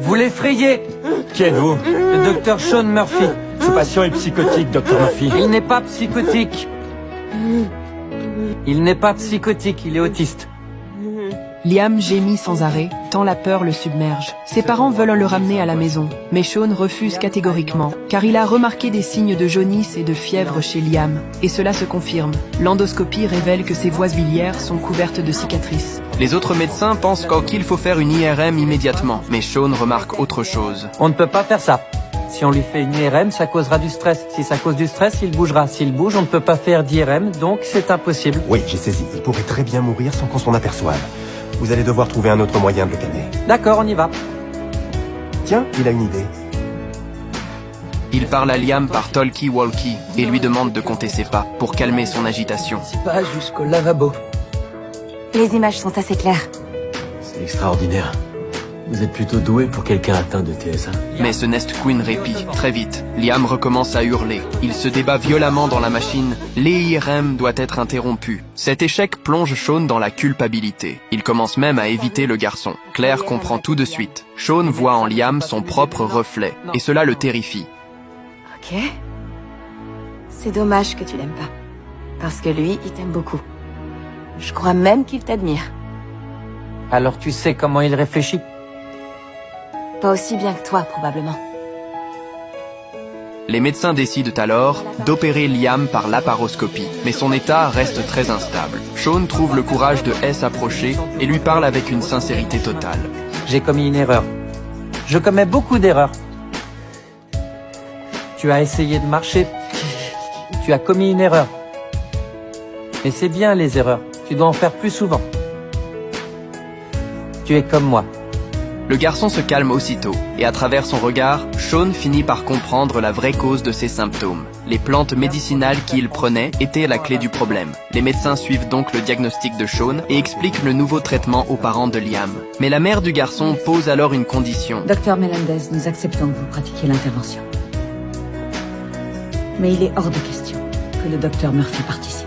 Vous l'effrayez. Qui êtes-vous? Le docteur Sean Murphy. Ce patient est psychotique, docteur Murphy. Il n'est pas psychotique. Il n'est pas psychotique, il est autiste. Liam gémit sans arrêt, tant la peur le submerge. Ses parents veulent le ramener à la maison, mais Sean refuse catégoriquement, car il a remarqué des signes de jaunisse et de fièvre chez Liam. Et cela se confirme. L'endoscopie révèle que ses voies biliaires sont couvertes de cicatrices. Les autres médecins pensent qu'il faut faire une IRM immédiatement, mais Sean remarque autre chose. On ne peut pas faire ça. Si on lui fait une IRM, ça causera du stress. Si ça cause du stress, il bougera. S'il bouge, on ne peut pas faire d'IRM, donc c'est impossible. Oui, j'ai saisi. Il pourrait très bien mourir sans qu'on s'en aperçoive. Vous allez devoir trouver un autre moyen de le calmer. D'accord, on y va. Tiens, il a une idée. Il parle à Liam par talkie-walkie et lui demande de compter ses pas pour calmer son agitation. C'est pas jusqu'au lavabo. Les images sont assez claires. C'est extraordinaire. Vous êtes plutôt doué pour quelqu'un atteint de TSA. Mais ce Nest Queen répit. Très vite, Liam recommence à hurler. Il se débat violemment dans la machine. L'IRM doit être interrompu. Cet échec plonge Sean dans la culpabilité. Il commence même à éviter le garçon. Claire comprend tout de suite. Sean voit en Liam son propre reflet, et cela le terrifie. Ok. C'est dommage que tu l'aimes pas. Parce que lui, il t'aime beaucoup. Je crois même qu'il t'admire. Alors tu sais comment il réfléchit? Pas aussi bien que toi, probablement. Les médecins décident alors d'opérer Liam par laparoscopie, mais son état reste très instable. Sean trouve le courage de s'approcher et lui parle avec une sincérité totale. J'ai commis une erreur. Je commets beaucoup d'erreurs. Tu as essayé de marcher. Tu as commis une erreur. Mais c'est bien les erreurs. Tu dois en faire plus souvent. Tu es comme moi. Le garçon se calme aussitôt, et à travers son regard, Sean finit par comprendre la vraie cause de ses symptômes. Les plantes médicinales qu'il prenait étaient la clé du problème. Les médecins suivent donc le diagnostic de Sean et expliquent le nouveau traitement aux parents de Liam. Mais la mère du garçon pose alors une condition. Docteur Melendez, nous acceptons que vous pratiquiez l'intervention. Mais il est hors de question que le docteur Murphy participe.